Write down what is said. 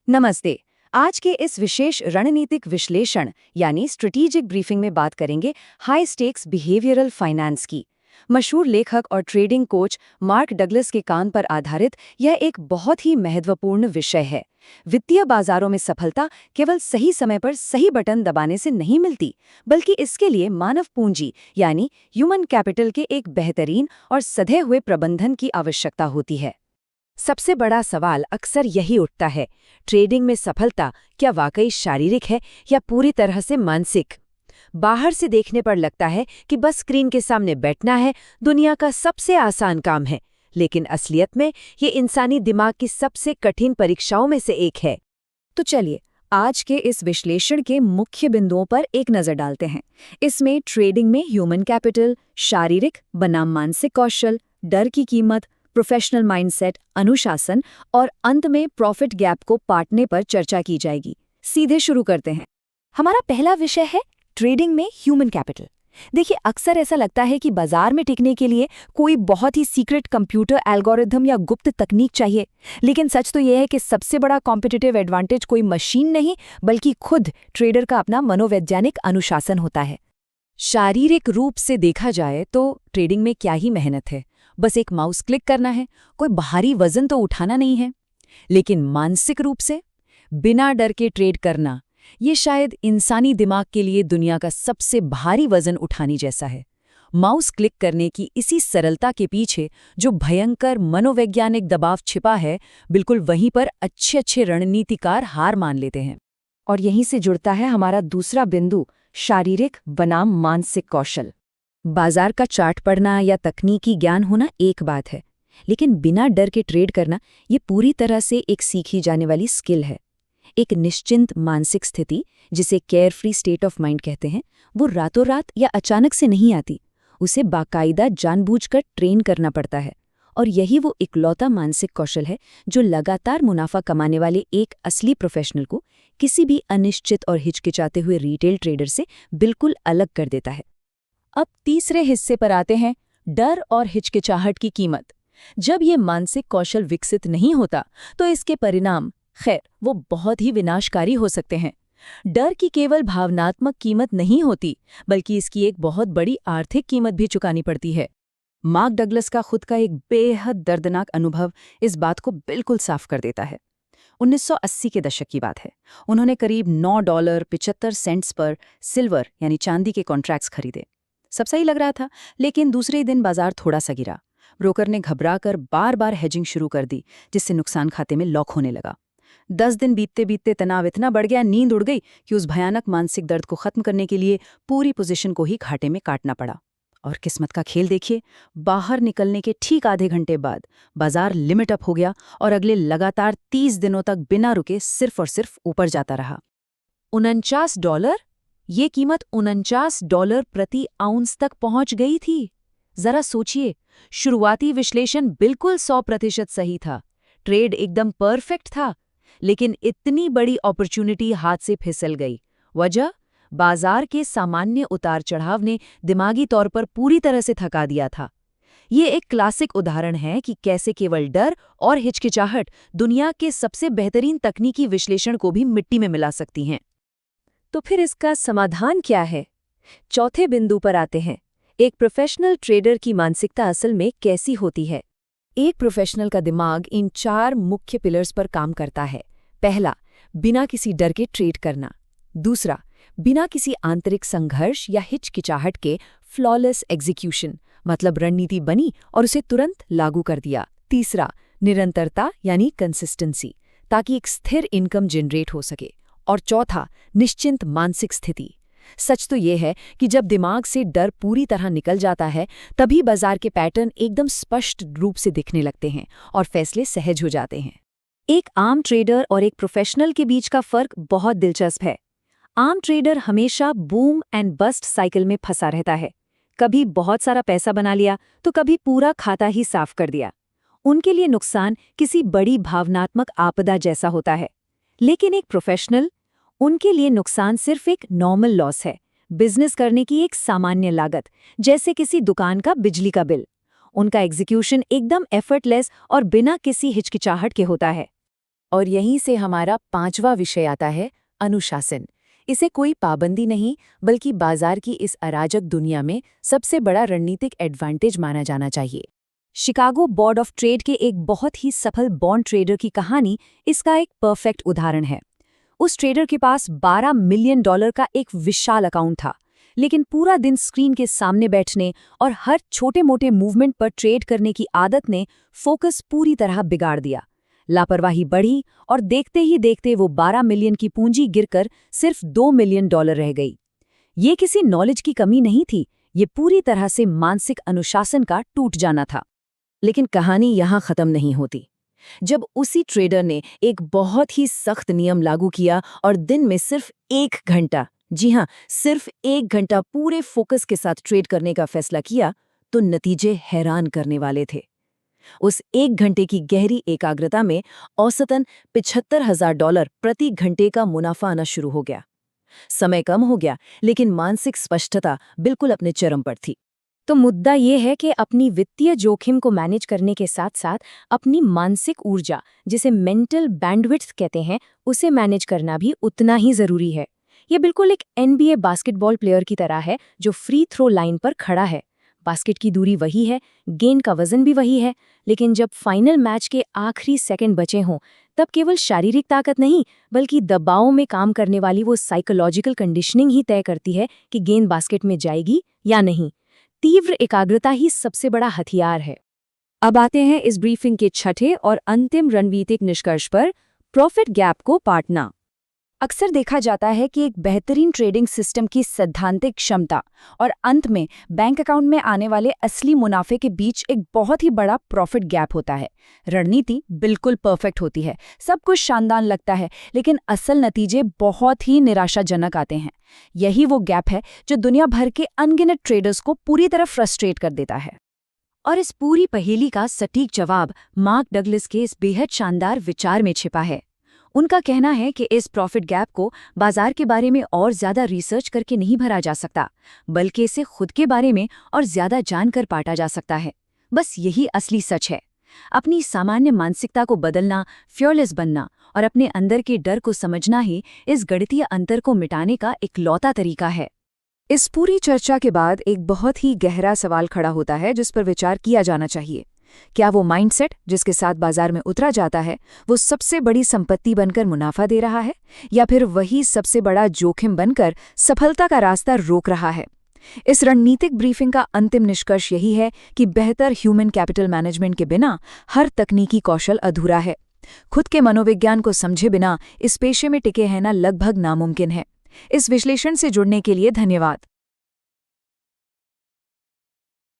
नमस्ते। आज के इस विशेष रणनीतिक विश्लेषण यानी स्ट्रेटेजिक ब्रीफिंग में बात करेंगे हाई स्टेक्स बिहेवियरल फाइनेंस की। मशहूर लेखक और ट्रेडिंग कोच मार्क डगलस के काम पर आधारित यह एक बहुत ही महत्वपूर्ण विषय है। वित्तीय बाजारों में सफलता केवल सही समय पर सही बटन दबाने से नहीं मिलती, बल्कि इसके लिए मानव पूंजी यानी ह्यूमन कैपिटल के एक बेहतरीन और सधे हुए प्रबंधन की आवश्यकता होती है। सबसे बड़ा सवाल अक्सर यही उठता है, ट्रेडिंग में सफलता क्या वाकई शारीरिक है या पूरी तरह से मानसिक? बाहर से देखने पर लगता है कि बस स्क्रीन के सामने बैठना है, दुनिया का सबसे आसान काम है, लेकिन असलियत में ये इंसानी दिमाग की सबसे कठिन परीक्षाओं में से एक है। तो चलिए आज के इस विश्लेषण के मुख्य बिंदुओं पर एक नजर डालते हैं। इसमें ट्रेडिंग में ह्यूमन कैपिटल, शारीरिक बनाम मानसिक कौशल, डर की कीमत, प्रोफेशनल माइंडसेट, अनुशासन और अंत में प्रॉफिट गैप को पाटने पर चर्चा की जाएगी। सीधे शुरू करते हैं। हमारा पहला विषय है ट्रेडिंग में ह्यूमन कैपिटल। देखिए, अक्सर ऐसा लगता है कि बाजार में टिकने के लिए कोई बहुत ही सीक्रेट कंप्यूटर एल्गोरिथम या गुप्त तकनीक चाहिए, लेकिन सच तो यह है कि सबसे बड़ा कॉम्पिटिटिव एडवांटेज कोई मशीन नहीं, बल्कि खुद ट्रेडर का अपना मनोवैज्ञानिक अनुशासन होता है। शारीरिक रूप से देखा जाए तो ट्रेडिंग में क्या ही मेहनत है, बस एक माउस क्लिक करना है, कोई बाहरी वजन तो उठाना नहीं है। लेकिन मानसिक रूप से बिना डर के ट्रेड करना, ये शायद इंसानी दिमाग के लिए दुनिया का सबसे भारी वजन उठाने जैसा है। माउस क्लिक करने की इसी सरलता के पीछे जो भयंकर मनोवैज्ञानिक दबाव छिपा है, बिल्कुल वहीं पर अच्छे अच्छे रणनीतिकार हार मान लेते हैं। और यहीं से जुड़ता है हमारा दूसरा बिंदु, शारीरिक बनाम मानसिक कौशल। बाजार का चार्ट पढ़ना या तकनीकी ज्ञान होना एक बात है, लेकिन बिना डर के ट्रेड करना ये पूरी तरह से एक सीखी जाने वाली स्किल है। एक निश्चिंत मानसिक स्थिति, जिसे care free state of mind कहते हैं, वो रातों रात या अचानक से नहीं आती। उसे बाकायदा जानबूझकर ट्रेन करना पड़ता है, और यही वो इकलौता मानसिक कौशल है जो लगातार मुनाफा कमाने वाले एक असली प्रोफेशनल को किसी भी अनिश्चित और हिचकिचाते हुए रिटेल ट्रेडर से बिल्कुल अलग कर देता है। अब तीसरे हिस्से पर आते हैं, डर और हिचकिचाहट की कीमत। जब ये मानसिक कौशल विकसित नहीं होता तो इसके परिणाम वो बहुत ही विनाशकारी हो सकते हैं। डर की केवल भावनात्मक कीमत नहीं होती, बल्कि इसकी एक बहुत बड़ी आर्थिक कीमत भी चुकानी पड़ती है। मार्क डगलस का खुद का एक बेहद दर्दनाक अनुभव इस बात को बिल्कुल साफ कर देता है। 1980 के दशक की बात है। उन्होंने करीब $9.75 पर सिल्वर यानी चांदी के कॉन्ट्रैक्ट्स खरीदे। सब सही लग रहा था, लेकिन दूसरे ही दिन बाजार थोड़ा सा गिरा। ब्रोकर ने घबराकर बार बार हेजिंग शुरू कर दी, जिससे नुकसान खाते में लॉक होने लगा। 10 दिन बीतते बीतते तनाव इतना बढ़ गया, नींद उड़ गई कि उस भयानक मानसिक दर्द को खत्म करने के लिए पूरी पोजीशन को ही घाटे में काटना पड़ा। और किस्मत का खेल देखिए, बाहर निकलने के ठीक आधे घंटे बाद बाजार लिमिट अप हो गया और अगले लगातार 30 दिनों तक बिना रुके सिर्फ और सिर्फ ऊपर जाता रहा। $49? ये कीमत $49 प्रति आउंस तक पहुंच गई थी। जरा सोचिए, शुरुआती विश्लेषण बिल्कुल 100% सही था, ट्रेड एकदम परफेक्ट था, लेकिन इतनी बड़ी अपॉर्चुनिटी हाथ से फिसल गई। वजह, बाजार के सामान्य उतार चढ़ाव ने दिमागी तौर पर पूरी तरह से थका दिया था। ये एक क्लासिक उदाहरण है कि कैसे केवल डर और हिचकिचाहट दुनिया के सबसे बेहतरीन तकनीकी विश्लेषण को भी मिट्टी में मिला सकती हैं। तो फिर इसका समाधान क्या है? चौथे बिंदु पर आते हैं, एक प्रोफेशनल ट्रेडर की मानसिकता असल में कैसी होती है। एक प्रोफेशनल का दिमाग इन 4 मुख्य पिलर्स पर काम करता है। पहला, बिना किसी डर के ट्रेड करना। दूसरा, बिना किसी आंतरिक संघर्ष या हिचकिचाहट के फ्लॉलेस एग्जीक्यूशन, मतलब रणनीति बनी और उसे तुरंत लागू कर दिया। तीसरा, निरंतरता यानी कंसिस्टेंसी, ताकि एक स्थिर इनकम जनरेट हो सके। और चौथा, निश्चिंत मानसिक स्थिति। सच तो यह है कि जब दिमाग से डर पूरी तरह निकल जाता है, तभी बाजार के पैटर्न एकदम स्पष्ट रूप से दिखने लगते हैं और फैसले सहज हो जाते हैं। एक आम ट्रेडर और एक प्रोफेशनल के बीच का फर्क बहुत दिलचस्प है। आम ट्रेडर हमेशा बूम एंड बस्ट साइकिल में फंसा रहता है। कभी बहुत सारा पैसा बना लिया तो कभी पूरा खाता ही साफ कर दिया। उनके लिए नुकसान किसी बड़ी भावनात्मक आपदा जैसा होता है। लेकिन एक प्रोफेशनल, उनके लिए नुकसान सिर्फ एक नॉर्मल लॉस है, बिजनेस करने की एक सामान्य लागत, जैसे किसी दुकान का बिजली का बिल। उनका एग्जीक्यूशन एकदम एफर्टलेस और बिना किसी हिचकिचाहट के होता है। और यहीं से हमारा 5वां विषय आता है, अनुशासन। इसे कोई पाबंदी नहीं, बल्कि बाजार की इस अराजक दुनिया में सबसे बड़ा रणनीतिक एडवांटेज माना जाना चाहिए। शिकागो बोर्ड ऑफ ट्रेड के एक बहुत ही सफल बॉन्ड ट्रेडर की कहानी इसका एक परफेक्ट उदाहरण है। उस ट्रेडर के पास $12 मिलियन का एक विशाल अकाउंट था, लेकिन पूरा दिन स्क्रीन के सामने बैठने और हर छोटे-मोटे मूवमेंट पर ट्रेड करने की आदत ने फोकस पूरी तरह बिगाड़ दिया। लापरवाही बढ़ी और देखते ही देखते वो 12 मिलियन की पूंजी गिरकर सिर्फ $2 मिलियन रह गई। ये किसी नॉलेज की कमी नहीं थी, ये पूरी तरह से मानसिक अनुशासन का टूट जाना था। लेकिन कहानी यहाँ खत्म नहीं होती। जब उसी ट्रेडर ने एक बहुत ही सख्त नियम लागू किया और दिन में सिर्फ 1 घंटा, जी हाँ, सिर्फ 1 घंटा पूरे फोकस के साथ ट्रेड करने का फैसला किया, तो नतीजे हैरान करने वाले थे। उस 1 घंटे की गहरी एकाग्रता में औसतन $75,000 प्रति घंटे का मुनाफा आना शुरू हो गया। समय कम हो गया, लेकिन मानसिक स्पष्टता बिल्कुल अपने चरम पर थी। तो मुद्दा ये है कि अपनी वित्तीय जोखिम को मैनेज करने के साथ साथ अपनी मानसिक ऊर्जा, जिसे मेंटल बैंडविड्थ कहते हैं, उसे मैनेज करना भी उतना ही जरूरी है। ये बिल्कुल एक NBA बास्केटबॉल प्लेयर की तरह है जो फ्री थ्रो लाइन पर खड़ा है। बास्केट की दूरी वही है, गेंद का वजन भी वही है, लेकिन जब फाइनल मैच के आखिरी सेकंड बचे हों, तब केवल शारीरिक ताकत नहीं, बल्कि दबाव में काम करने वाली वो साइकोलॉजिकल कंडीशनिंग ही तय करती है कि गेंद बास्केट में जाएगी या नहीं। तीव्र एकाग्रता ही सबसे बड़ा हथियार है। अब आते हैं इस ब्रीफिंग के छठे और अंतिम रणनीतिक निष्कर्ष पर, प्रॉफिट गैप को पाटना। अक्सर देखा जाता है कि एक बेहतरीन ट्रेडिंग सिस्टम की सैद्धांतिक क्षमता और अंत में बैंक अकाउंट में आने वाले असली मुनाफे के बीच एक बहुत ही बड़ा प्रॉफिट गैप होता है। रणनीति बिल्कुल परफेक्ट होती है, सब कुछ शानदार लगता है, लेकिन असल नतीजे बहुत ही निराशाजनक आते हैं। यही वो गैप है जो दुनिया भर के अनगिनत ट्रेडर्स को पूरी तरह फ्रस्ट्रेट कर देता है। और इस पूरी पहेली का सटीक जवाब मार्क डगलस के इस बेहद शानदार विचार में छिपा है। उनका कहना है कि इस प्रॉफिट गैप को बाजार के बारे में और ज्यादा रिसर्च करके नहीं भरा जा सकता, बल्कि इसे खुद के बारे में और ज्यादा जानकर पाटा जा सकता है। बस यही असली सच है। अपनी सामान्य मानसिकता को बदलना, फियरलेस बनना और अपने अंदर के डर को समझना ही इस गणितीय अंतर को मिटाने का इकलौता तरीका है। इस पूरी चर्चा के बाद एक बहुत ही गहरा सवाल खड़ा होता है जिस पर विचार किया जाना चाहिए। क्या वो माइंडसेट जिसके साथ बाजार में उतरा जाता है वो सबसे बड़ी संपत्ति बनकर मुनाफा दे रहा है, या फिर वही सबसे बड़ा जोखिम बनकर सफलता का रास्ता रोक रहा है? इस रणनीतिक ब्रीफिंग का अंतिम निष्कर्ष यही है कि बेहतर ह्यूमन कैपिटल मैनेजमेंट के बिना हर तकनीकी कौशल अधूरा है। खुद के मनोविज्ञान को समझे बिना इस पेशे में टिके रहना लगभग नामुमकिन है। इस विश्लेषण से जुड़ने के लिए धन्यवाद।